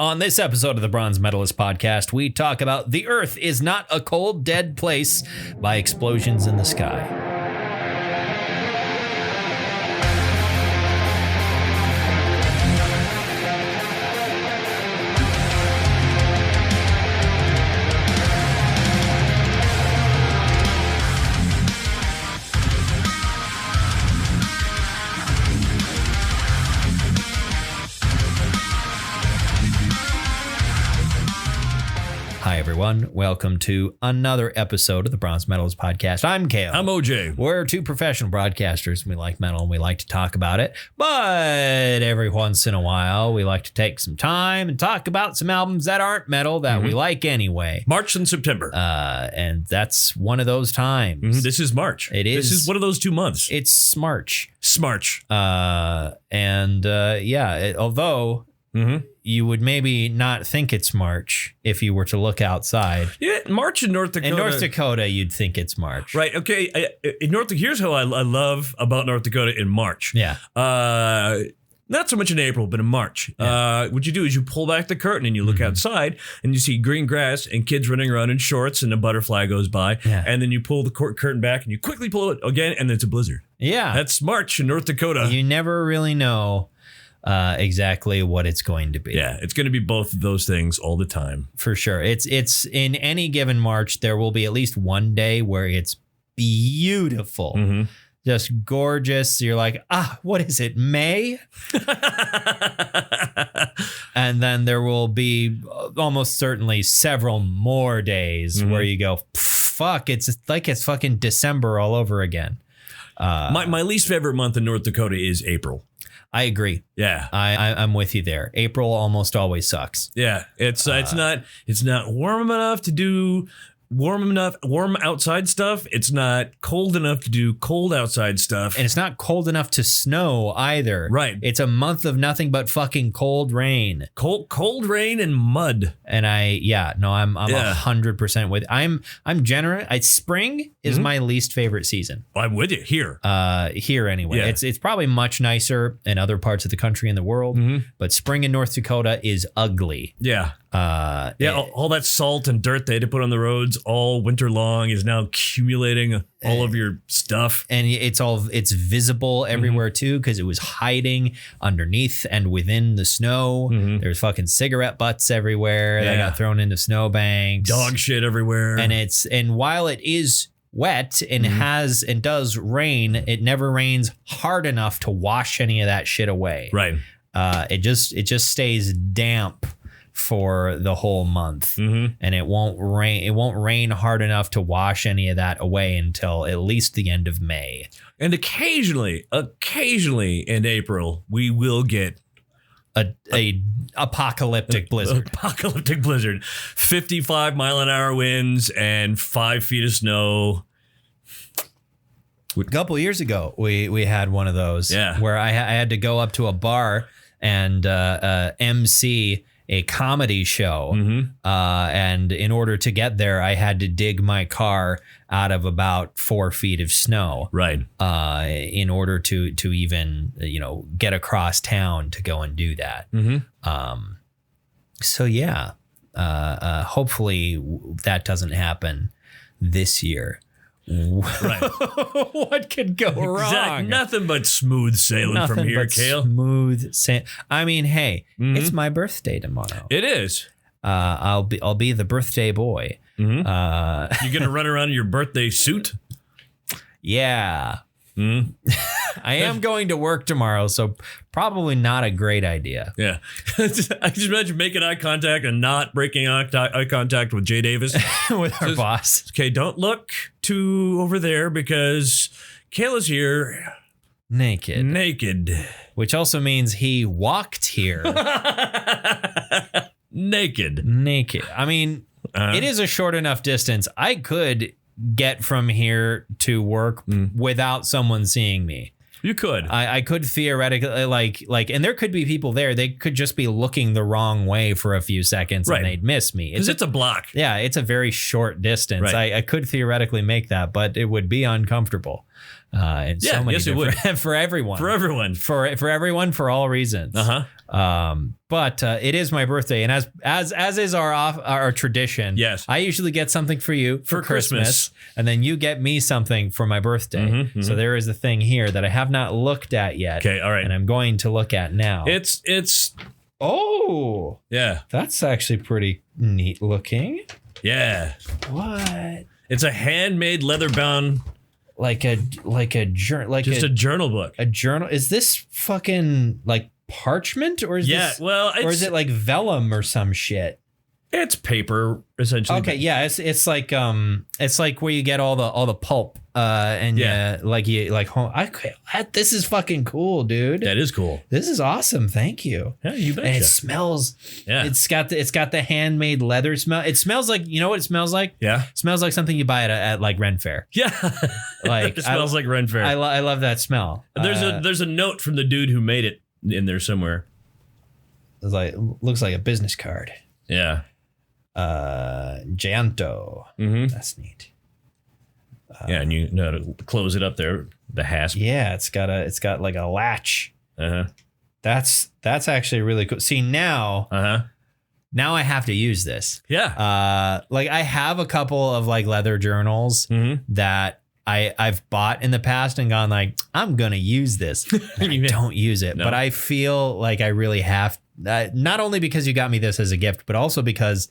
On this episode of the Bronze Metalist podcast, we talk about The Earth is Not a Cold, Dead Place by Explosions in the Sky. Hi, everyone. Welcome to another episode of the Bronze Metalist podcast. I'm Kale. I'm OJ. We're two professional broadcasters. We like metal and we like to talk about it. But every once in a while, we like to take some time and talk about some albums that aren't metal that we like anyway. March and September. And that's one of those times. This is March. It is. This is one of those 2 months. It's Smarch. Smarch. Although... You would maybe not think it's March if you were to look outside. Yeah, March in North Dakota. In North Dakota, you'd think it's March. Right. Okay. Here's how I love about North Dakota in March. Yeah. Not so much in April, but in March. Yeah. What you do is you pull back the curtain and you look outside and you see green grass and kids running around in shorts and a butterfly goes by. Yeah. And then you pull the curtain back and you quickly pull it again and it's a blizzard. Yeah. That's March in North Dakota. You never really know exactly what it's going to be. Yeah, it's going to be both of those things all the time. For sure. It's in any given March, there will be at least one day where it's beautiful. Just gorgeous. You're like, what is it? May? And then there will be almost certainly several more days where you go, fuck, it's like it's fucking December all over again. My least favorite month in North Dakota is April. I agree. Yeah, I'm with you there. April almost always sucks. Yeah, it's not warm enough to do warm outside stuff. It's not cold enough to do cold outside stuff. And it's not cold enough to snow either. Right. It's a month of nothing but fucking cold rain. Cold rain and mud. And I'm 100% with. I'm generous. Spring is my least favorite season. I'm with you here. Here anyway. Yeah. It's probably much nicer in other parts of the country and the world. But spring in North Dakota is ugly. Yeah. All that salt and dirt they had to put on the roads all winter long is now accumulating all of your stuff. And it's visible everywhere too, because it was hiding underneath and within the snow. There's fucking cigarette butts everywhere. They got thrown into snowbanks. Dog shit everywhere. And while it is wet and does rain, it never rains hard enough to wash any of that shit away. Right. It just stays damp for the whole month, and it won't rain hard enough to wash any of that away until at least the end of May. And occasionally in April we will get a apocalyptic blizzard. Apocalyptic blizzard. 55 mile an hour winds and 5 feet of snow. A couple of years ago, we had one of those. Yeah. Where I had to go up to a bar and MC a comedy show. And in order to get there, I had to dig my car out of about 4 feet of snow. Right. In order to even, get across town to go and do that. So yeah, hopefully that doesn't happen this year. Right. What could go wrong? Nothing but smooth sailing from here, Kale. Smooth sailing. I mean, hey, it's my birthday tomorrow. It is. I'll be the birthday boy. You gonna run around in your birthday suit? Yeah. I am going to work tomorrow, so probably not a great idea. Yeah. I just imagine making eye contact and not breaking eye contact with Jay Davis. With our boss. Okay, don't look too over there because Kayla's here. Naked. Which also means he walked here. Naked. I mean, it is a short enough distance. I could get from here to work without someone seeing me. You could. I could theoretically like, and there could be people there. They could just be looking the wrong way for a few seconds and they'd miss me. Because it's a block. Yeah, it's a very short distance. Right. I could theoretically make that, but it would be uncomfortable. in so many yes, it would. for everyone. For everyone. For everyone, for all reasons. But it is my birthday, and as is our tradition. Yes, I usually get something for you for Christmas, and then you get me something for my birthday. So there is a thing here that I have not looked at yet. Okay, all right, and I'm going to look at now. It's oh yeah, that's actually pretty neat looking. Yeah, what? It's a handmade leather bound. Like a journal, a journal book. A journal. Is this fucking like parchment or is this? Well, or is it like vellum or some shit? It's paper essentially. Okay, yeah, it's like where you get all the pulp and this is fucking cool, dude. That is cool. This is awesome. Thank you. Yeah, you betcha. And it smells. Yeah, it's Yeah, it smells like something you buy at like Ren Fair. Yeah, like it smells like Ren Fair. I love that smell. There's a note from the dude who made it in there somewhere. It's like, looks like a business card. Yeah. Gianto. That's neat. Yeah, and you know how to close it up there, the hasp. Yeah, it's got like a latch. That's actually really cool. See, now I have to use this. Yeah. Like I have a couple of like leather journals that I've bought in the past and gone like, I'm gonna use this. And I don't use it, but I feel like I really have. Not only because you got me this as a gift, but also because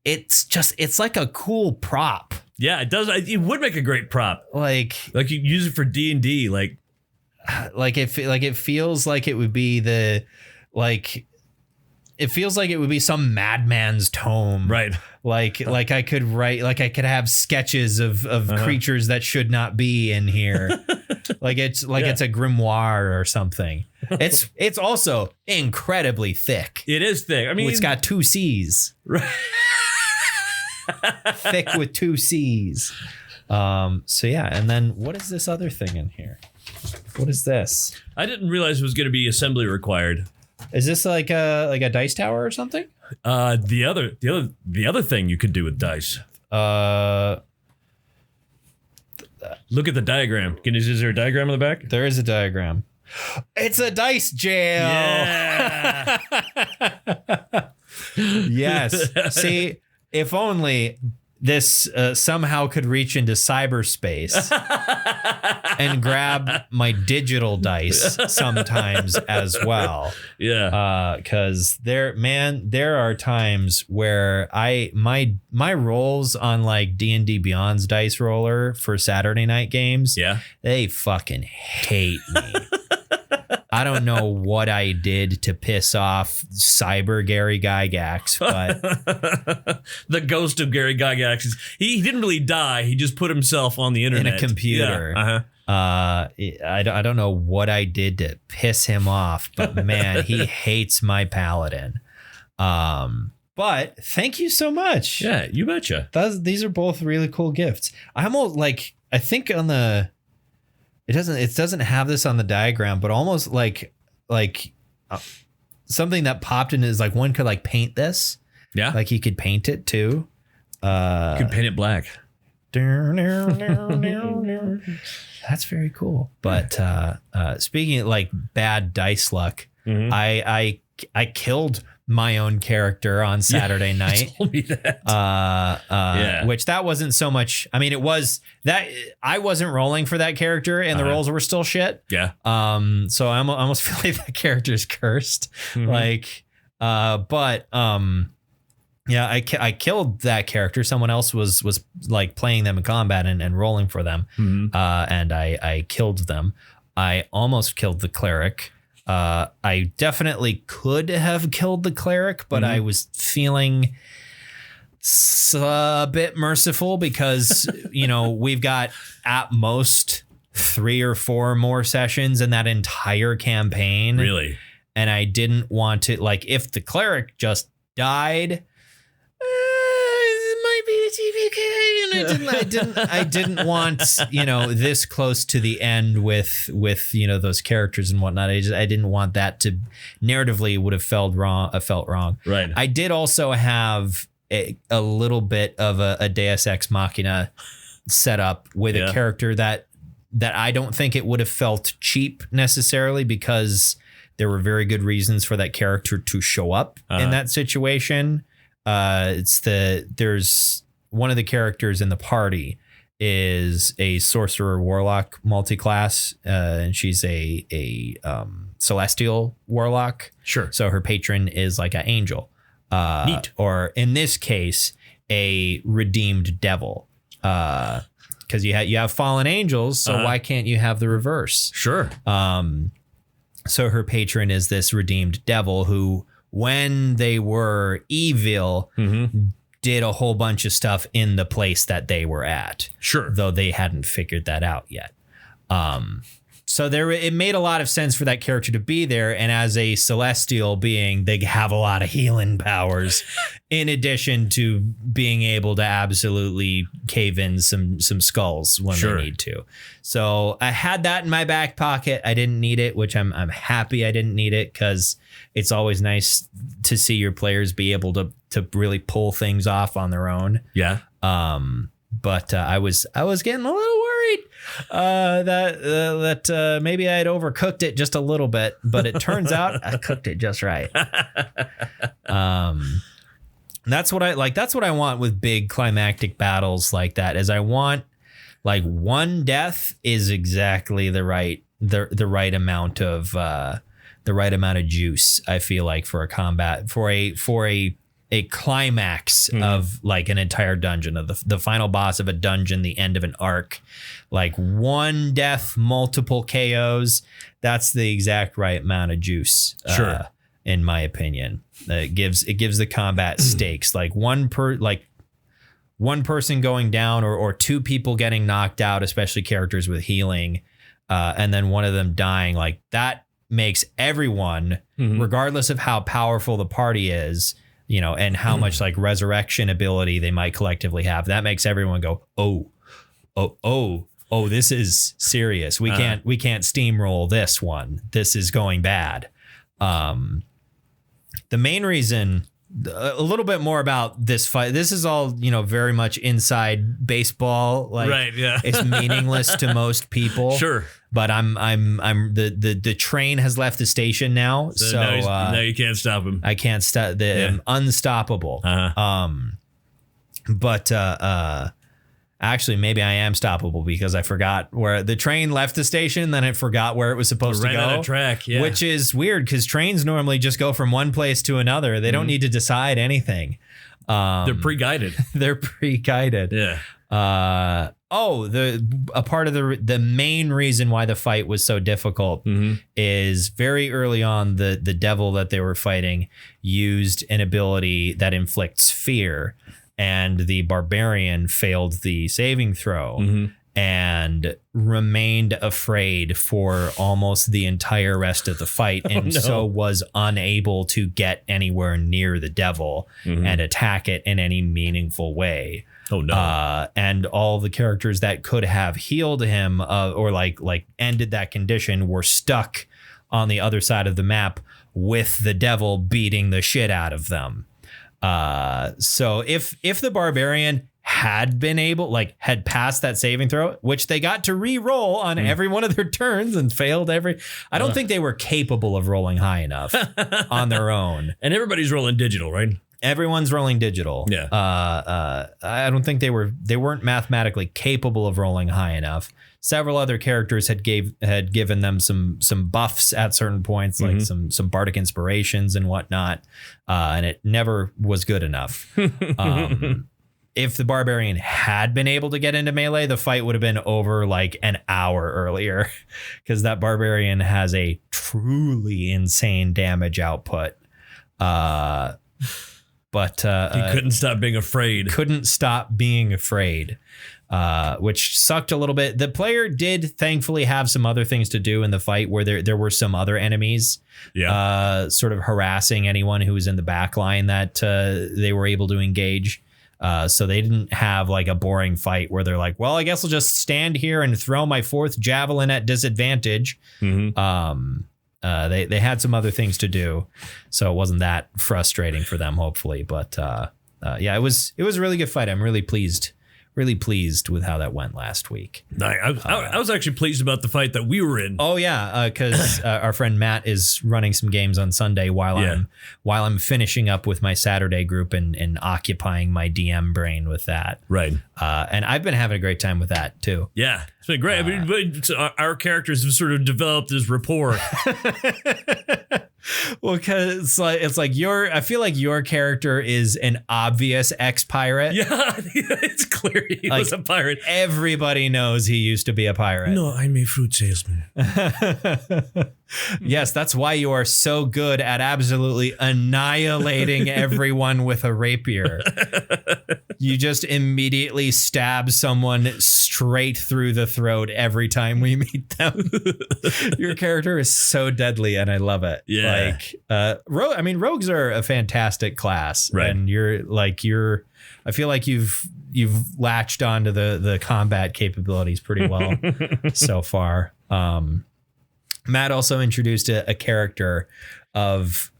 it's like a cool prop. Yeah, it does. It would make a great prop. Like you use it for D&D. Like it feels like it would be it feels like it would be some madman's tome. Right. Like I could write, like I could have sketches of creatures that should not be in here. It's a grimoire or something. It's also incredibly thick. It is thick. I mean, it's got 2 C's. Right. Thick with 2 C's. So yeah, and then what is this other thing in here? What is this? I didn't realize it was going to be assembly required. Is this like a dice tower or something? The other thing you could do with dice. Look at the diagram. Is there a diagram on the back? There is a diagram. It's a dice jail. Yeah. Yes. See, if only this somehow could reach into cyberspace and grab my digital dice sometimes as well. Yeah. Because there are times where my rolls on like D&D Beyond's dice roller for Saturday night games, they fucking hate me. I don't know what I did to piss off Cyber Gary Gygax, but the ghost of Gary Gygax he didn't really die. He just put himself on the internet in a computer. Yeah. I don't know what I did to piss him off, but man, he hates my paladin. But thank you so much. Yeah, you betcha. These are both really cool gifts. I'm almost like, I think on the. It doesn't have this on the diagram, but almost like something that popped in is like one could like paint this. Yeah. Like he could paint it too. You could paint it black. That's very cool. But speaking of like bad dice luck, I killed my own character on Saturday night. You told me that. Which that wasn't so much. I mean, it was that I wasn't rolling for that character and the rolls were still shit. Yeah. So I almost feel like that character's cursed. Yeah, I killed that character. Someone else was like playing them in combat and rolling for them. And I killed them. I almost killed the cleric. I definitely could have killed the cleric, but I was feeling a bit merciful because, we've got at most 3 or 4 more sessions in that entire campaign. Really? And I didn't want to, like, if the cleric just died, it might be a TPK. And I didn't want, this close to the end with those characters and whatnot. I didn't want that to narratively would have felt wrong. Right. I did also have a little bit of a Deus Ex Machina set up with a character that that I don't think it would have felt cheap necessarily, because there were very good reasons for that character to show up in that situation. There's one of the characters in the party is a sorcerer warlock multi-class, and she's a celestial warlock. Sure. So her patron is like an angel. Neat. Or in this case, a redeemed devil. Because you have fallen angels, so why can't you have the reverse? Sure. So her patron is this redeemed devil who, when they were evil, did a whole bunch of stuff in the place that they were at. Sure. Though they hadn't figured that out yet. So it made a lot of sense for that character to be there. And as a celestial being, they have a lot of healing powers in addition to being able to absolutely cave in some skulls when they need to. So I had that in my back pocket. I didn't need it, which I'm happy I didn't need it, because it's always nice to see your players be able to really pull things off on their own. Yeah. But I was getting a little worried that maybe I had overcooked it just a little bit, but it turns out I cooked it just right. That's what I like. That's what I want with big climactic battles like that. Is I want like one death is exactly the right amount of juice. I feel like for a combat for a climax of like an entire dungeon, of the final boss of a dungeon, the end of an arc, like one death, multiple KOs. That's the exact right amount of juice. Sure. In my opinion, it gives the combat stakes, like one person going down or two people getting knocked out, especially characters with healing, and then one of them dying. Like that makes everyone, regardless of how powerful the party is, and how much like resurrection ability they might collectively have, that makes everyone go, oh, this is serious. We can't steamroll this one. This is going bad. The main reason, a little bit more about this fight. This is all, very much inside baseball. Like, right, yeah. It's meaningless to most people. Sure. But the train has left the station now. So now you can't stop him. I can't stop. I'm unstoppable. But actually, maybe I am stoppable, because I forgot where the train left the station. Then it forgot where it was supposed to go. Right on a track, yeah. Which is weird, because trains normally just go from one place to another. They don't need to decide anything. They're pre-guided. They're pre-guided. Yeah. A part of the main reason why the fight was so difficult is very early on, the devil that they were fighting used an ability that inflicts fear, and the barbarian failed the saving throw and remained afraid for almost the entire rest of the fight, and so was unable to get anywhere near the devil and attack it in any meaningful way. Oh no! And all the characters that could have healed him or like ended that condition were stuck on the other side of the map with the devil beating the shit out of them. So if the barbarian had been able, had passed that saving throw, which they got to re-roll on every one of their turns and failed I don't think they were capable of rolling high enough on their own. And everybody's rolling digital, right? Everyone's rolling digital. Yeah. I don't think they weren't mathematically capable of rolling high enough. Several other characters had given them some buffs at certain points, like some bardic inspirations and whatnot, and it never was good enough. If the barbarian had been able to get into melee, the fight would have been over like an hour earlier, because that barbarian has a truly insane damage output. But he couldn't stop being afraid. Which sucked a little bit. The player did thankfully have some other things to do in the fight, where there were some other enemies sort of harassing anyone who was in the back line that they were able to engage. So they didn't have like a boring fight where they're like, well, I guess I'll just stand here and throw my fourth javelin at disadvantage. They had some other things to do, so it wasn't that frustrating for them, hopefully. But it was a really good fight. I'm really pleased really pleased with how that went last week. I was actually pleased about the fight that we were in. Oh yeah, because our friend Matt is running some games on Sunday while I'm finishing up with my Saturday group and occupying my DM brain with that. Right. And I've been having a great time with that too. Yeah, it's been great. Our characters have sort of developed this rapport. Well, because it's like I feel like your character is an obvious ex-pirate. Yeah, it's clear he was a pirate. Everybody knows he used to be a pirate. No, I'm a fruit salesman. Yes, that's why you are so good at absolutely annihilating everyone with a rapier. You just immediately stab someone straight through the throat every time we meet them. Your character is so deadly, and I love it. Yeah. Rogues are a fantastic class, right? And I feel like you've latched onto the combat capabilities pretty well so far. Matt also introduced a character of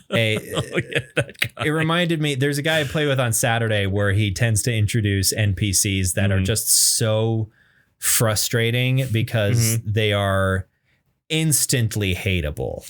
it reminded me, there's a guy I play with on Saturday where he tends to introduce NPCs that are just so frustrating because they are instantly hateable.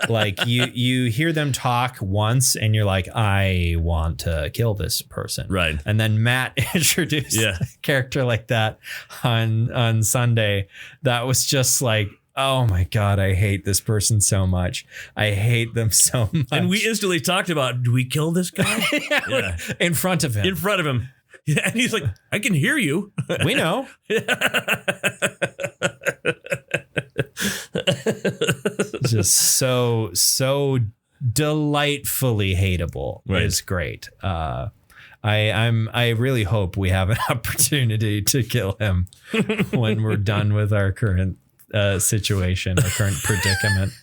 like you hear them talk once and you're like, I want to kill this person. Right. And then Matt introduced a character like that on Sunday. That was just like, oh my God, I hate this person so much. I hate them so much. And we instantly talked about, do we kill this guy? In front of him. In front of him. Yeah, and he's like, I can hear you. We know. Just so delightfully hateable. Right. Is great. I really hope we have an opportunity to kill him when we're done with our current situation, our current predicament.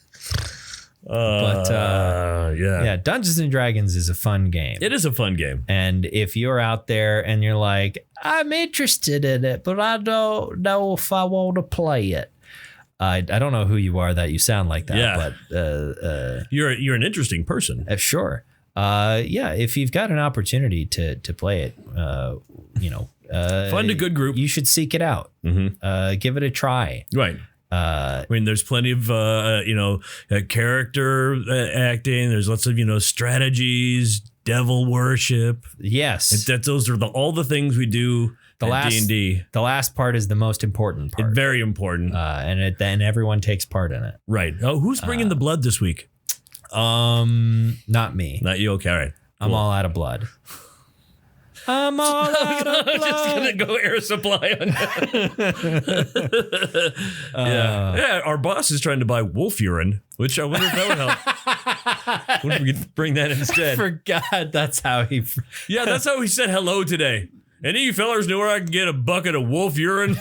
Dungeons and Dragons is a fun game. It is a fun game. And if you're out there and you're like, I'm interested in it, but I don't know if I want to play it. I don't know who you are that you sound like that, but you're an interesting person. Sure. If you've got an opportunity to play it, find a good group. You should seek it out. Give it a try. Right. I mean, there's plenty of, character acting. There's lots of, strategies, devil worship. Yes. Those are all the things we do at D&D. The last part is the most important part. Very important. And everyone takes part in it. Right. Oh, who's bringing the blood this week? Not me. Not you. Okay. All right. Cool. I'm all out of blood. I'm all out of blood. I'm just going to go air supply on that. Yeah, our boss is trying to buy wolf urine, which I wonder if that would help. What if we could bring that instead? I forgot that's how he... Yeah, that's how he said hello today. Any of you fellers know where I can get a bucket of wolf urine?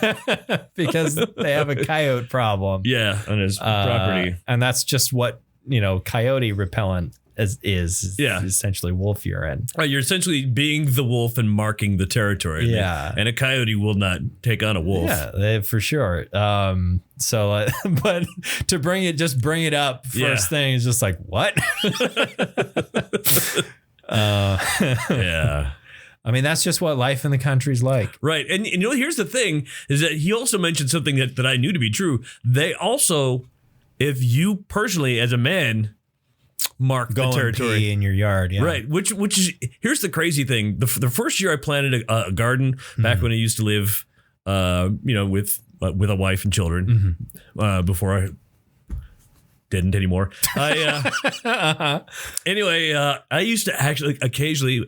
Because they have a coyote problem. Yeah, on his property. And that's just what, coyote repellent is essentially wolf urine. Right, you're essentially being the wolf and marking the territory. Yeah. And a coyote will not take on a wolf. Yeah, for sure. But to bring it up first thing is just like, what? Yeah. I mean, that's just what life in the country's like. Right. And here's the thing is that he also mentioned something that I knew to be true. They also, if you personally as a man mark the territory in your yard, right? Which is, here's the crazy thing: the first year I planted a garden back when I used to live, with a wife and children, before I didn't anymore. Anyway, I used to actually occasionally,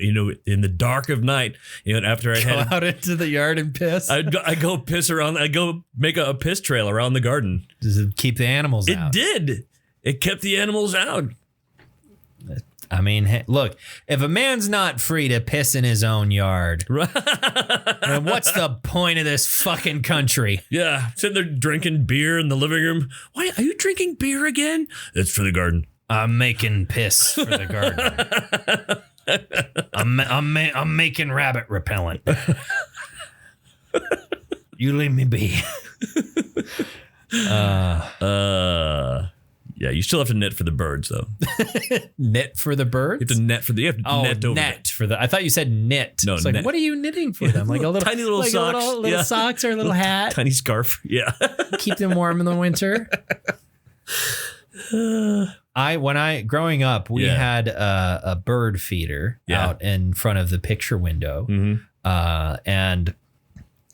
in the dark of night, after I go out into the yard and piss. I go piss around. I go make a piss trail around the garden. Does it keep the animals out? It did. It kept the animals out. I mean, look, if a man's not free to piss in his own yard, then what's the point of this fucking country? Yeah, sitting there drinking beer in the living room. Why are you drinking beer again? It's for the garden. I'm making piss for the garden. I'm making rabbit repellent. You leave me be. Yeah. Yeah, you still have to net for the birds, though. Knit for the birds? You have to net for the. You have to net over net for the. I thought you said knit. No, it's like, net. what are you knitting for them? Like a little tiny little like socks, little socks or a little hat. tiny scarf. Yeah, keep them warm in the winter. Growing up, we had a bird feeder out in front of the picture window, and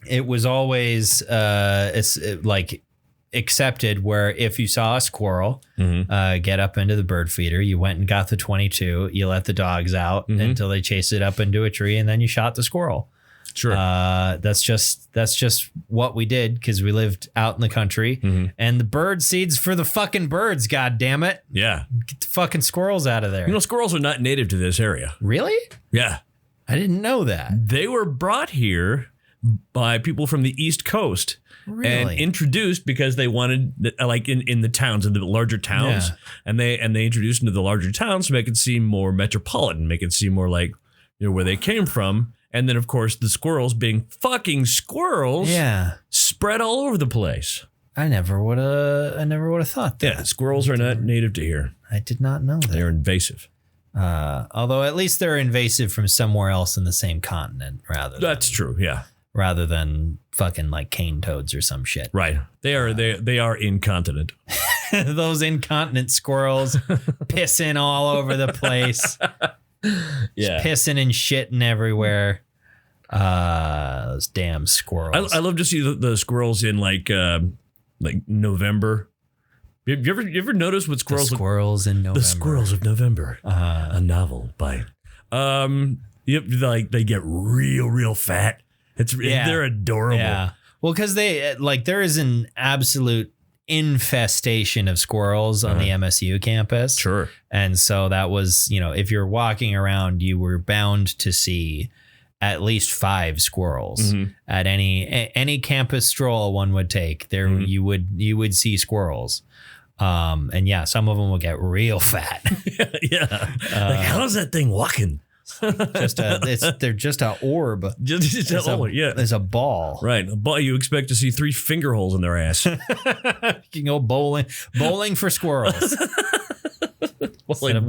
it was always accepted where if you saw a squirrel get up into the bird feeder, you went and got the .22, you let the dogs out until they chased it up into a tree, and then you shot the squirrel. Sure. That's just what we did because we lived out in the country, and the bird seeds for the fucking birds. God damn it! Yeah, get the fucking squirrels out of there. You know, squirrels are not native to this area. Really? Yeah, I didn't know that. They were brought here by people from the East Coast. Really? And introduced because they wanted, like in the towns, in the larger towns, and they introduced them to the larger towns to make it seem more metropolitan, make it seem more like, you know, where they came from. And then, of course, the squirrels, being fucking squirrels, spread all over the place. I never would have thought that. Yeah, squirrels are not native to here. I did not know that. They're invasive. Although at least they're invasive from somewhere else in the same continent, That's true. Yeah. Rather than fucking like cane toads or some shit. Right. They are incontinent. Those incontinent squirrels pissing all over the place. Just pissing and shitting everywhere. Those damn squirrels. I love to see the squirrels in like November. You ever notice what squirrels? The squirrels in November. The Squirrels of November. A novel by. They get real fat. They're adorable. Yeah. Well, because there is an absolute infestation of squirrels on the MSU campus. Sure. And so that was, if you're walking around, you were bound to see at least 5 squirrels at any campus stroll one would take. There you would see squirrels. And some of them will get real fat. Yeah. Like, how's that thing walking? They're just a orb. There's a ball. Right. A ball. You expect to see 3 finger holes in their ass. You can go bowling for squirrels. Instead of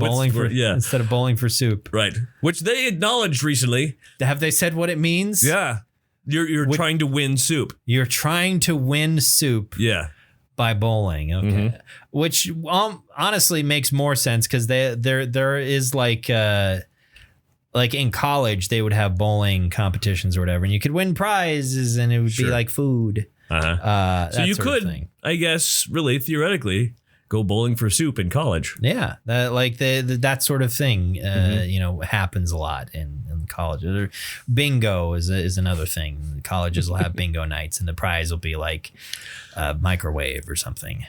bowling for soup. Right. Which they acknowledged recently. Have they said what it means? Yeah. You're trying to win soup. You're trying to win soup. Yeah. By bowling. Okay. Which honestly makes more sense because there is like in college they would have bowling competitions or whatever, and you could win prizes and it would be like food. So you could, I guess, really theoretically go bowling for soup in college. Yeah, that sort of thing, happens a lot in college. Bingo is another thing. Colleges will have bingo nights, and the prize will be like a microwave or something.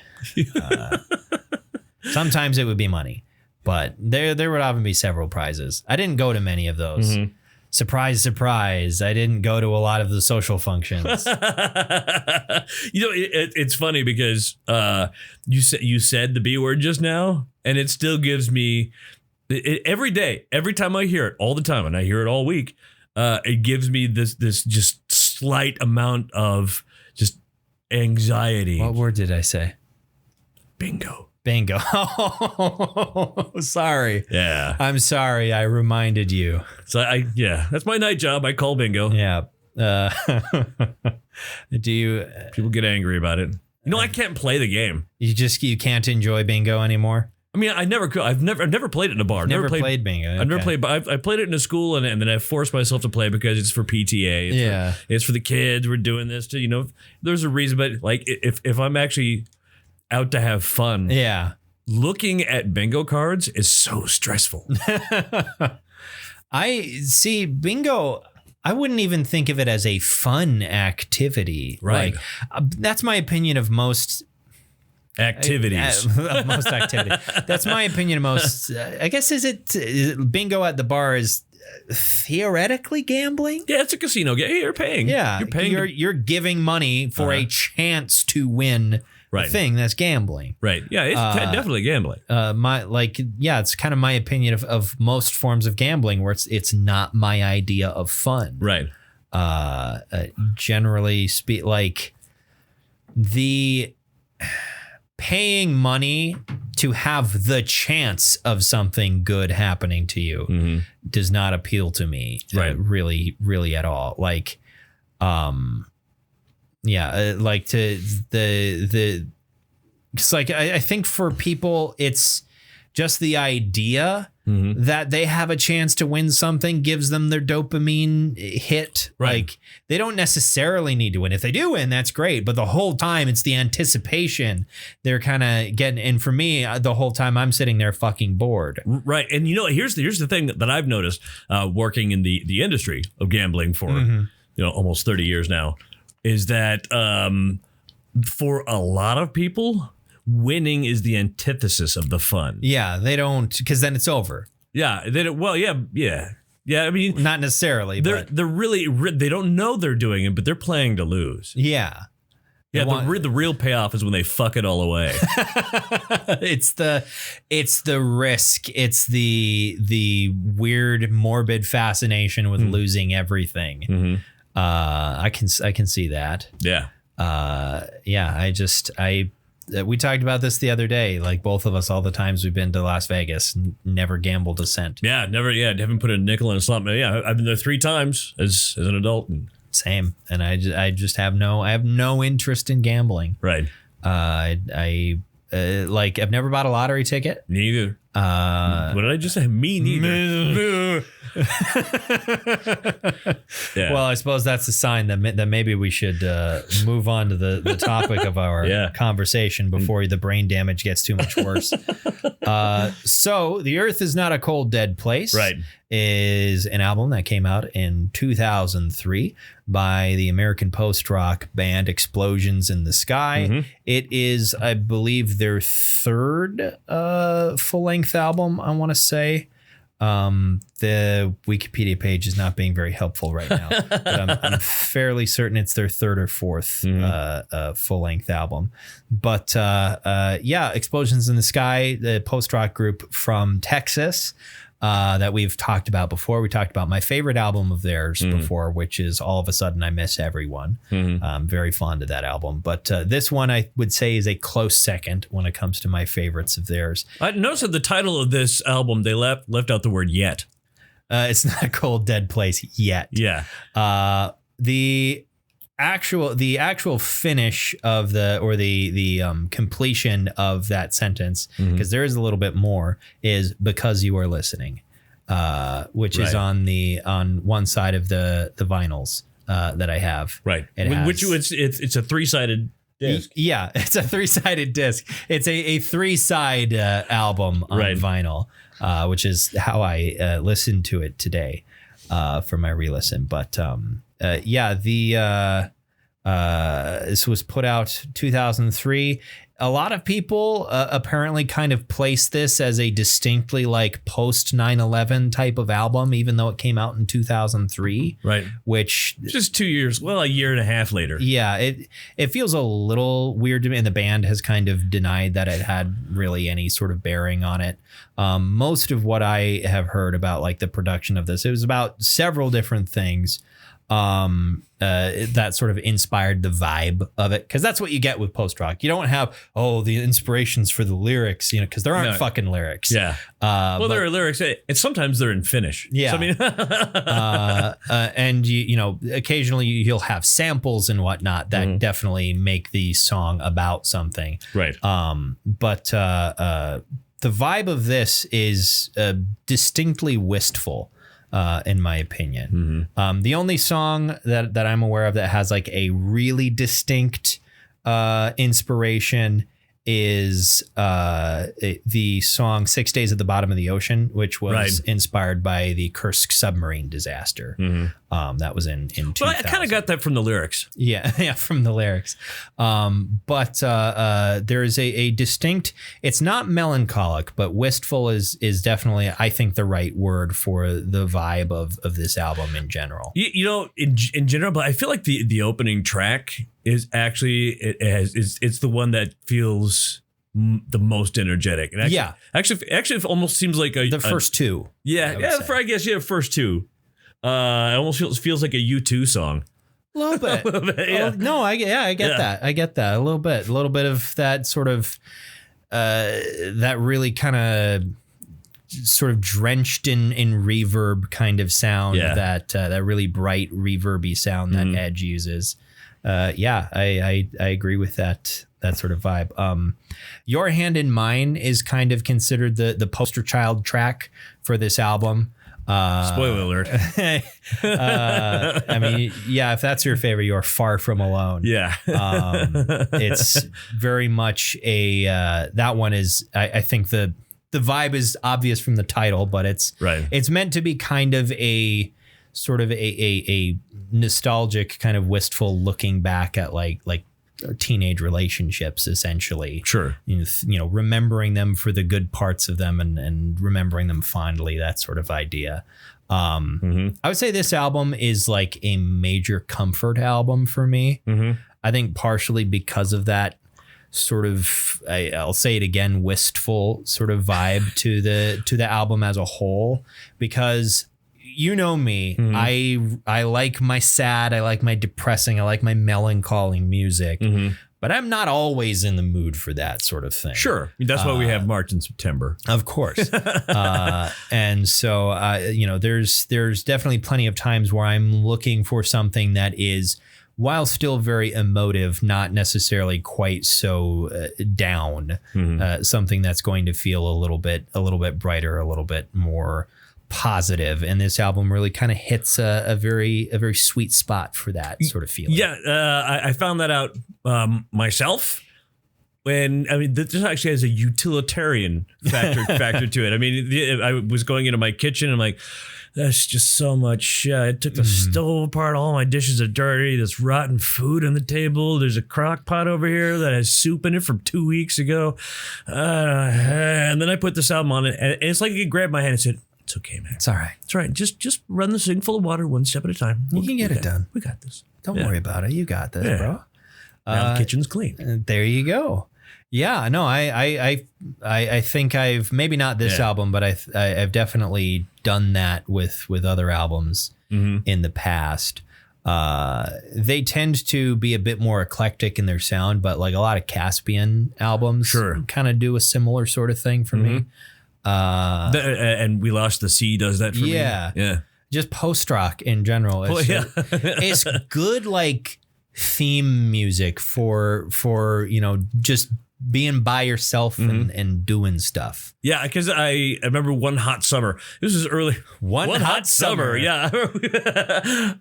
Sometimes it would be money, but there would often be several prizes. I didn't go to many of those. Surprise, surprise. I didn't go to a lot of the social functions. It's funny because you said the B word just now, and it still gives me every day, every time I hear it, all the time, and I hear it all week. It gives me this just slight amount of just anxiety. What word did I say? Bingo. Oh, sorry. Yeah. I'm sorry. I reminded you. So that's my night job. I call bingo. Yeah. Do you? People get angry about it. I can't play the game. You can't enjoy bingo anymore. I mean, I never could. I've never played it in a bar. Never played bingo. Okay. I've never played, but I played it in a school, and then I forced myself to play because it's for PTA. It's for the kids. We're doing this to, there's a reason. But like, if I'm actually out to have fun, looking at bingo cards is so stressful. I see bingo. I wouldn't even think of it as a fun activity. Right. Like, that's my opinion of most activities. Most activity. That's my opinion of most. I guess is it bingo at the bar is theoretically gambling? Yeah, it's a casino game. You're paying. Yeah, you're paying. You're giving money for a chance to win. Right. Thing that's gambling. Right. Yeah, it's definitely gambling. It's kind of my opinion of most forms of gambling where it's not my idea of fun. Right. Generally the paying money to have the chance of something good happening to you does not appeal to me, really, really at all. Like, like to the it's like I think for people, it's just the idea that they have a chance to win something gives them their dopamine hit. Right. Like they don't necessarily need to win. If they do win, that's great. But the whole time it's the anticipation they're kind of getting. And for me, the whole time I'm sitting there fucking bored. Right. And here's the thing that I've noticed working in the industry of gambling for almost 30 years now is that for a lot of people, winning is the antithesis of the fun. Yeah, they don't, because then it's over. Yeah, they don't. Well, yeah. I mean, not necessarily. They're really they don't know they're doing it, but they're playing to lose. Yeah. Yeah, the real payoff is when they fuck it all away. It's the risk. It's the weird morbid fascination with losing everything. I can see that. Yeah. We talked about this the other day. Like both of us, all the times we've been to Las Vegas, never gambled a cent. Yeah, never. Yeah, haven't put a nickel in a slot. Yeah, I've been there 3 times as an adult. Same, and I just have no interest in gambling. Right. I've never bought a lottery ticket. Neither. What did I just say? Me neither. Yeah. Well, I suppose that's a sign that maybe we should move on to the topic of our conversation before the brain damage gets too much worse. So The Earth Is Not a Cold Dead Place is an album that came out in 2003 by the American post-rock band Explosions in the Sky. It is, I believe, their 3rd full-length album, I want to say. The Wikipedia page is not being very helpful right now, but I'm fairly certain it's their 3rd or 4th full-length album. But Explosions in the Sky, the post-rock group from Texas that we've talked about before. We talked about my favorite album of theirs before, which is All of a Sudden I Miss Everyone. I'm very fond of that album. But this one I would say is a close second when it comes to my favorites of theirs. I noticed that the title of this album, they left out the word yet. It's not a cold, dead place yet. Yeah. The actual finish of the completion of that sentence, because there is a little bit more, is because you are listening, which is on one side of the vinyls that I have. Right. It's a 3-sided disc. Yeah, it's a 3-sided disc. It's a 3-side album on vinyl, which is how I listened to it today for my re-listen. But this was put out 2003. A lot of people apparently kind of place this as a distinctly like post 9/11 type of album, even though it came out in 2003. Right. Which just 2 years, a year and a half later. Yeah, it feels a little weird to me, and the band has kind of denied that it had really any sort of bearing on it. Most of what I have heard about like the production of this, it was about several different things that sort of inspired the vibe of it, because that's what you get with post rock. You don't have the inspirations for the lyrics, because there aren't fucking lyrics. Yeah. There are lyrics, and sometimes they're in Finnish. Yeah. So, I mean, and occasionally you'll have samples and whatnot that definitely make the song about something. Right. But the vibe of this is distinctly wistful. In my opinion. The only song that I'm aware of that has like a really distinct inspiration is the song 6 Days at the Bottom of the Ocean, which was inspired by the Kursk submarine disaster. That was in 2000. Well, I kind of got that from the lyrics. Yeah, from the lyrics. But there is a distinct, it's not melancholic, but wistful is definitely, I think, the right word for the vibe of this album in general. In general, but I feel like the opening track is actually, it's the one that feels the most energetic. And actually it almost seems like the first two. First two. It almost feels like a U2 song. A little bit. Yeah. I get that. I get that a little bit of that sort of that really kind of sort of drenched in reverb kind of sound, that really bright reverby sound that Edge uses. I agree with that sort of vibe. Your Hand in Mine is kind of considered the poster child track for this album. Spoiler alert. I mean, yeah, if that's your favorite, you're far from alone. Yeah. It's very much that one is, I think the vibe is obvious from the title, but it's meant to be kind of a sort of a nostalgic kind of wistful looking back at like teenage relationships, essentially. Sure. You know, remembering them for the good parts of them and remembering them fondly, that sort of idea. I would say this album is like a major comfort album for me. I think partially because of that sort of, I'll say it again, wistful sort of vibe to the album as a whole, because you know me, I like my sad, I like my depressing, I like my melancholy music, but I'm not always in the mood for that sort of thing. Sure. That's why we have March and September. Of course. And so, you know, there's definitely plenty of times where I'm looking for something that is, while still very emotive, not necessarily quite so down, something that's going to feel a little bit brighter, a little bit more positive. And this album really kind of hits a very sweet spot for that sort of feeling. Yeah, I found that out myself. When this actually has a utilitarian factor to it. I mean, I was going into my kitchen and I'm like, that's just so much shit. I took the stove apart. All my dishes are dirty. There's rotten food on the table. There's a crock pot over here that has soup in it from 2 weeks ago. And then I put this album on it, and it's like he grabbed my hand and said, "It's okay, man. It's all right. It's all right. Just run the sink full of water one step at a time. You can get it done. We got this. Don't worry about it. You got this, bro. Now the kitchen's clean." There you go. Yeah, no, I think I've, maybe not this album, but I've definitely done that with other albums in the past. They tend to be a bit more eclectic in their sound, but like a lot of Caspian albums kind of do a similar sort of thing for me. And We Lost the Sea does that for me. Yeah. Just post rock in general. It's good, like theme music for, you know, just being by yourself and doing stuff. Yeah, because I remember one hot summer. This was early. One hot summer. Yeah.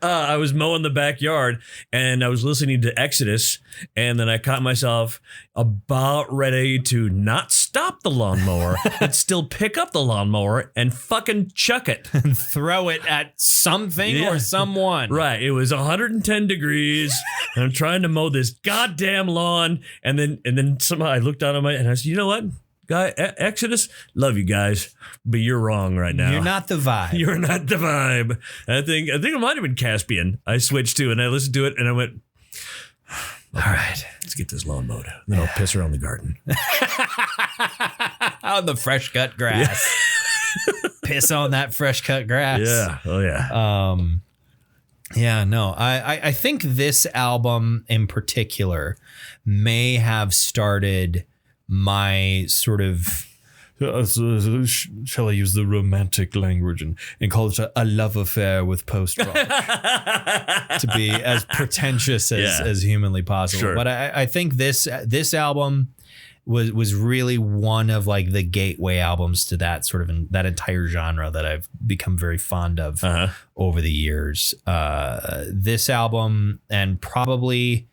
I was mowing the backyard and I was listening to Exodus, and then I caught myself about ready to not stop the lawnmower, but still pick up the lawnmower and fucking chuck it. And throw it at something or someone. Right. It was 110 degrees and I'm trying to mow this goddamn lawn. And then somehow I looked down on and I said, you know what? Guy, Exodus, love you guys, but you're wrong right now. You're not the vibe. You're not the vibe. I think it might have been Caspian I switched to, and I listened to it and I went, all right, let's get this lawn mowed. Then I'll piss around the garden. On the fresh cut grass. Piss on that fresh cut grass. Yeah. Oh yeah. Yeah, no, I think this album in particular may have started my sort of, shall I use the romantic language and call it a love affair with post-rock, to be as pretentious as humanly possible. Sure. But I think this album was really one of like the gateway albums to that sort of that entire genre that I've become very fond of over the years. This album, and probably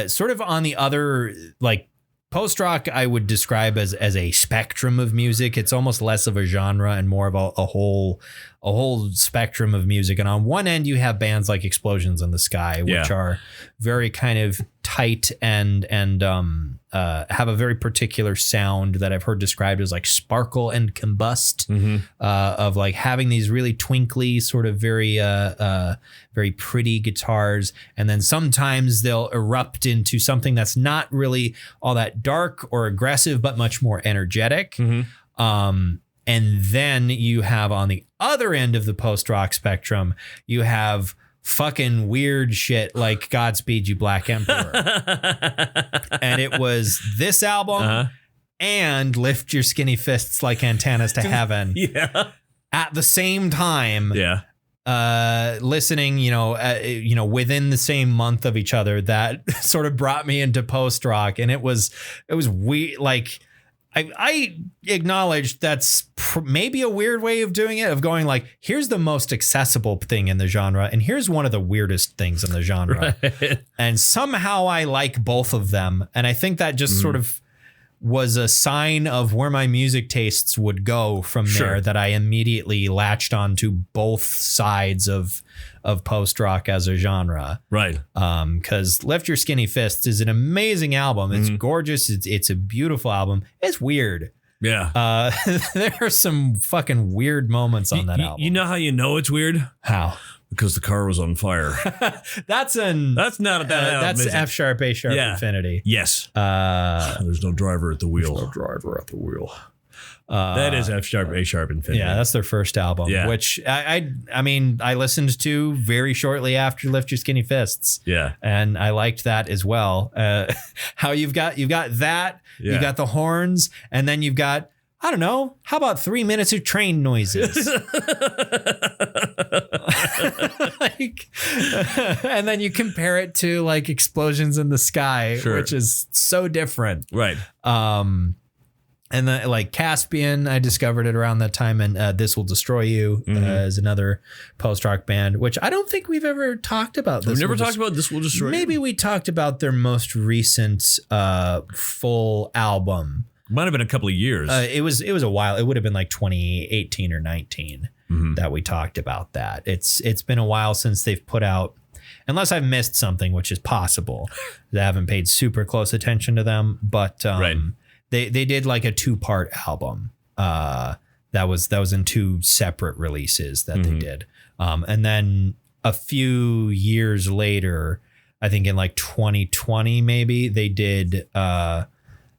sort of on the other, like, post-rock I would describe as a spectrum of music. It's almost less of a genre and more of a whole spectrum of music. And on one end you have bands like Explosions in the Sky, which are very kind of tight and have a very particular sound that I've heard described as like sparkle and combust, of like having these really twinkly sort of very pretty guitars, and then sometimes they'll erupt into something that's not really all that dark or aggressive but much more energetic. And then you have on the other end of the post-rock spectrum, you have fucking weird shit like Godspeed You Black Emperor. And it was this album and Lift Your Skinny Fists Like Antennas to Heaven Yeah. at the same time. Yeah. Listening, within the same month of each other, that sort of brought me into post rock, and it was weird. Like, I acknowledge that's maybe a weird way of doing it, of going like, here's the most accessible thing in the genre, and here's one of the weirdest things in the genre, right. And somehow I like both of them, and I think that just sort of was a sign of where my music tastes would go from there, that I immediately latched onto both sides of post rock as a genre. Right. Because Lift Your Skinny Fists is an amazing album. It's gorgeous. It's a beautiful album. It's weird. Yeah. There are some fucking weird moments on that album. You know how you know it's weird? How? Because the car was on fire. That's not that's F sharp, A sharp, infinity. Yes. There's no driver at the wheel. That is F sharp, A sharp, infinity. Yeah, that's their first album, which I mean, I listened to very shortly after Lift Your Skinny Fists. Yeah. And I liked that as well. How you've got that, you got the horns, and then you've got, I don't know, how about 3 minutes of train noises? And then you compare it to like Explosions in the Sky, which is so different. Right. And then like Caspian, I discovered it around that time, and This Will Destroy You is another post-rock band, which I don't think we've ever talked about. We've never talked about This Will Destroy You. Maybe we talked about their most recent full album. Might have been a couple of years. It was a while. It would have been like 2018 or 19 that we talked about that. It's been a while since they've put out, unless I've missed something, which is possible. I haven't paid super close attention to them, but they did like a 2-part album. That was in 2 separate releases that they did. And then a few years later, I think in like 2020 maybe, they did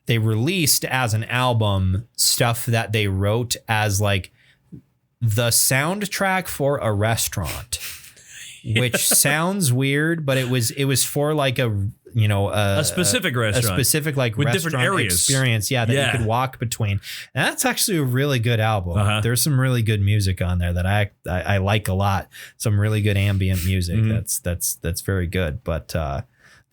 they released as an album stuff that they wrote as like the soundtrack for a restaurant, which sounds weird, but it was for like a specific restaurant, a specific like with restaurant different areas experience. Yeah. That you could walk between. And that's actually a really good album. There's some really good music on there that I like a lot. Some really good ambient music. That's very good. But,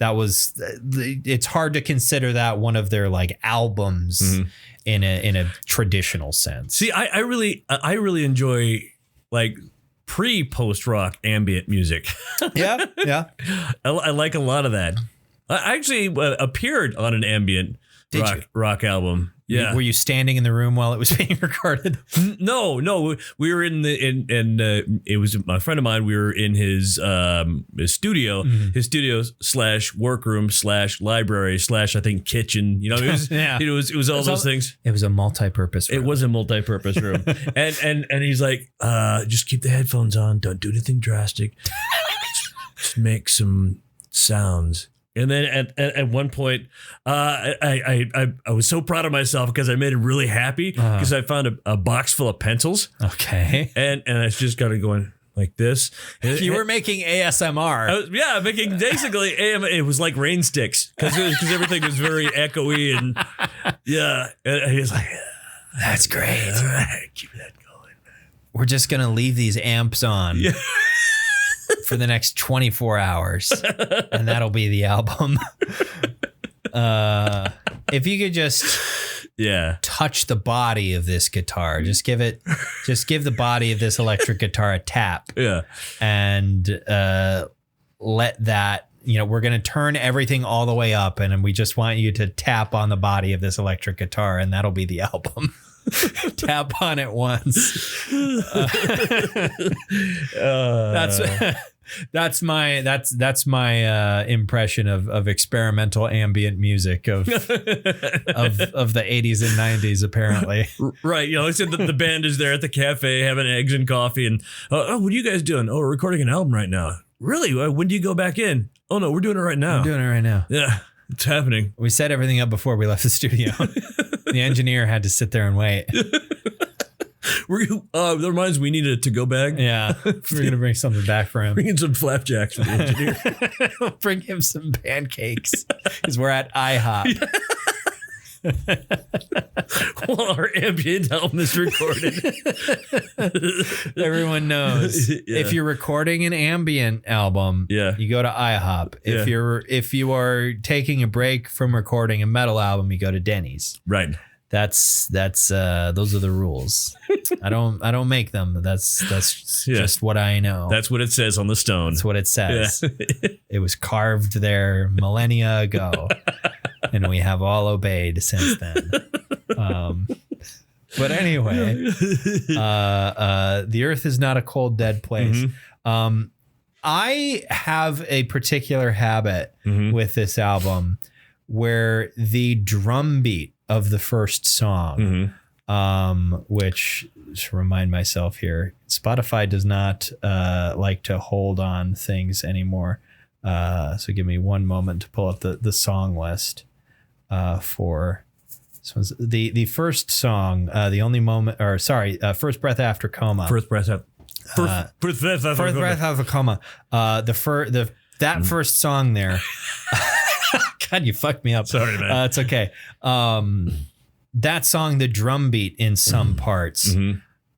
it's hard to consider that one of their like albums in a traditional sense. See, I really enjoy like pre-post rock ambient music. Yeah. I like a lot of that. I actually appeared on an ambient rock album. Yeah. Were you standing in the room while it was being recorded? No. We were it was a friend of mine. We were in his studio, his studio / workroom / library / I think kitchen. It was all those things. It was a multi-purpose room. It was a multi-purpose room. and he's like, just keep the headphones on. Don't do anything drastic. Just make some sounds. And then at one point, I was so proud of myself because I made him really happy because I found a box full of pencils. Okay. And I just got it going like this. You were making ASMR. Making basically it was like rain sticks because everything was very echoey and And he was like, "That's great. All right, keep that going, man. We're just gonna leave these amps on." Yeah. For the next 24 hours, and that'll be the album. If you could just touch the body of this guitar, just give the body of this electric guitar a tap. Yeah. And let that, we're going to turn everything all the way up, and we just want you to tap on the body of this electric guitar, and that'll be the album. Tap on it once. That's my impression of experimental ambient music of the 80s and 90s, apparently. Right. I said that the band is there at the cafe having eggs and coffee, and what are you guys doing? Oh, we're recording an album right now. Really? When do you go back in? Oh no, we're doing it right now. We're doing it right now. Yeah. It's happening. We set everything up before we left the studio. The engineer had to sit there and wait. That reminds me, we need a to-go bag. Yeah. We're going to bring something back for him. Bring in some flapjacks for the engineer. Bring him some pancakes because we're at IHOP. while our ambient album is recorded. Everyone knows if you're recording an ambient album, you go to IHOP. If you are taking a break from recording a metal album, you go to Denny's. Right. That's those are the rules. I don't make them. That's just what I know. That's what it says on the stone. That's what it says. Yeah. It was carved there millennia ago, and we have all obeyed since then. But anyway, the earth is not a cold, dead place. I have a particular habit with this album where the drum beat of the first song, which, to remind myself here, Spotify does not like to hold on things anymore. So give me one moment to pull up the song list for this one's the first song, the only moment, or sorry, First Breath After Coma. First Breath After Coma. That first song there. God, you fucked me up. Sorry, man. It's okay. That song, the drum beat in some parts,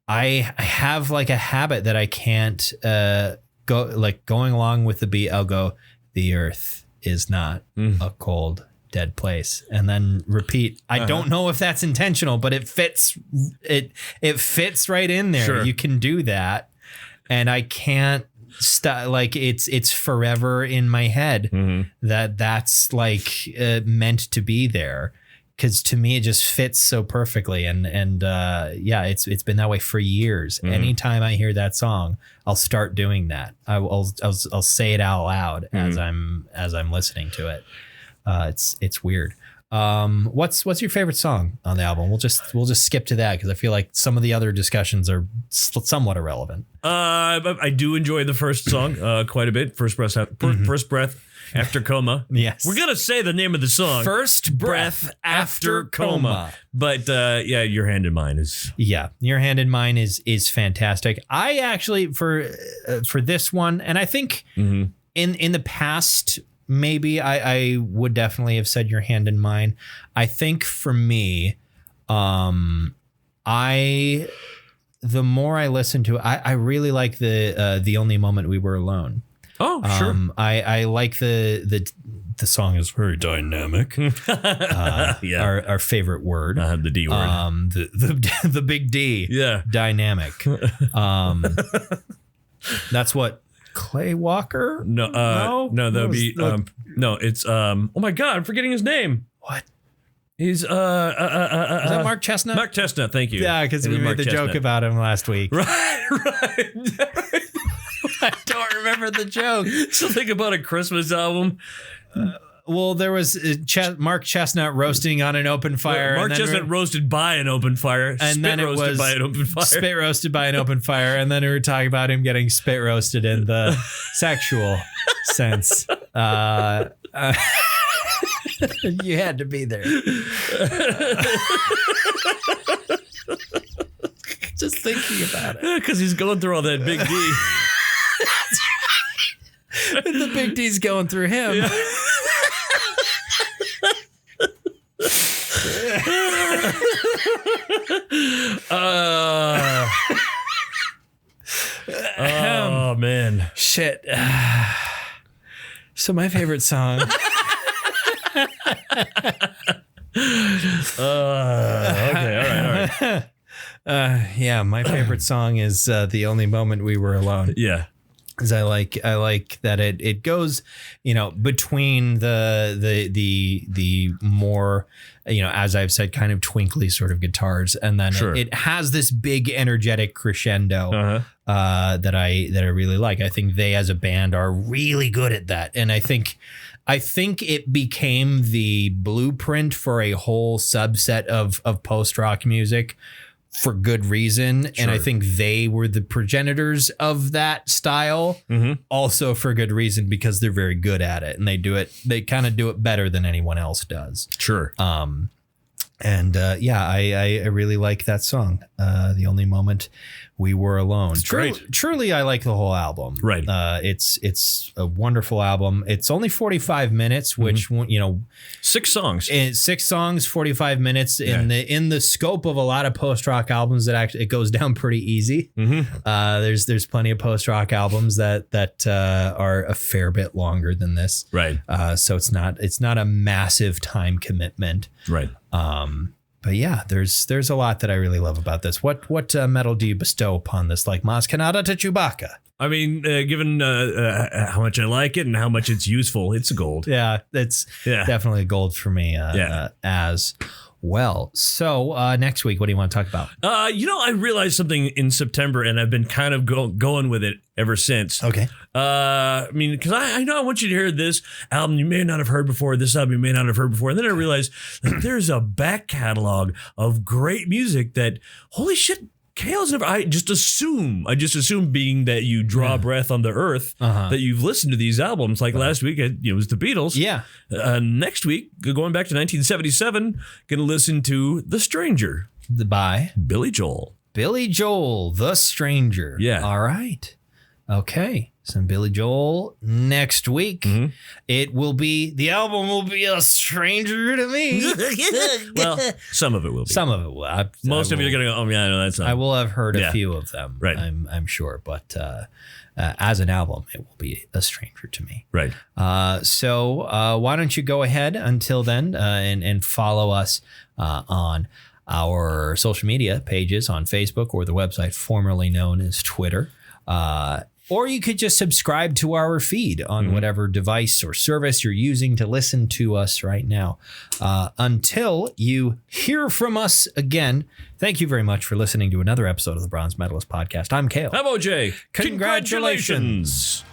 I have like a habit that I can't go, like going along with the beat. I'll go, the earth is not a cold, dead place, and then repeat. I don't know if that's intentional, but it fits. It fits right in there. Sure. You can do that, and I can't. Like it's forever in my head that's like meant to be there, because to me it just fits so perfectly, and it's been that way for years. Anytime I hear that song, I'll start doing that. I'll say it out loud as I'm listening to it. It's weird. What's your favorite song on the album? We'll just skip to that because I feel like some of the other discussions are somewhat irrelevant. I do enjoy the first song quite a bit. First Breath After Coma. Yes, we're gonna say the name of the song. First Breath After Coma. But Your Hand in Mine is Your Hand in Mine is fantastic. I actually for this one, and I think in the past, maybe I would definitely have said Your Hand in Mine. I think for me, the more I listen to it, I really like the Only Moment We Were Alone. Oh, sure. I like the song is very dynamic. Our favorite word. The D word. The big D. Yeah. Dynamic. That's what Clay Walker? No, that'd be it's oh my God, I'm forgetting his name. What? He's is that Mark Chestnut? Mark Chestnut, thank you. Yeah, because we made the joke about him last week. Right. I don't remember the joke. Something about a Christmas album. Well, there was Mark Chestnut roasting on an open fire. Mark Chestnut roasted by an open fire. And then it was by an open fire. Spit roasted by an open fire. And then we were talking about him getting spit roasted in the sexual sense. You had to be there. Just thinking about it. Because he's going through all that big D. And the big D's going through him. Yeah. Oh man, shit. So my favorite song. Okay, all right. Yeah, my favorite song is "The Only Moment We Were Alone." Yeah. Because I like that it goes, between the more, as I've said, kind of twinkly sort of guitars, and then it has this big energetic crescendo that I really like. I think they as a band are really good at that, and I think it became the blueprint for a whole subset of post-rock music. For good reason. Sure. And I think they were the progenitors of that style, also for good reason, because they're very good at it and they kind of do it better than anyone else does. Sure. I really like that song. The Only Moment We Were Alone. Great. Truly, I like the whole album. Right. It's a wonderful album. It's only 45 minutes, which, 6 songs. 6 songs, 45 minutes. In the scope of a lot of post-rock albums, it goes down pretty easy. There's plenty of post-rock albums that are a fair bit longer than this. Right. So it's not a massive time commitment. Right. But yeah, there's a lot that I really love about this. What metal do you bestow upon this? Like Maz Kanata to Chewbacca? I mean, given how much I like it and how much it's useful, it's a gold. Yeah, it's definitely a gold for me as well. So next week, what do you want to talk about? I realized something in September, and I've been kind of going with it ever since. Okay. I mean, because I know I want you to hear this album you may not have heard before, this album you may not have heard before. And then I realized that there's a back catalog of great music that, holy shit, Kale's never. I just assume being that you draw breath on the earth, that you've listened to these albums. Like last week, it was the Beatles. Yeah. Next week, going back to 1977, going to listen to The Stranger By Billy Joel. Billy Joel, The Stranger. Yeah. All right. Okay. Some Billy Joel next week. The album will be A Stranger to Me. Well, some of it will be. Some of it will. Most of you are going to go, oh, yeah, I know that song. I will have heard a few of them. Right. I'm sure. But as an album, it will be A Stranger to Me. Right. So why don't you go ahead until then and follow us on our social media pages on Facebook or the website formerly known as Twitter. Or you could just subscribe to our feed on whatever device or service you're using to listen to us right now. Until you hear from us again, thank you very much for listening to another episode of the Bronze Medalist Podcast. I'm Cale. I'm OJ. Congratulations.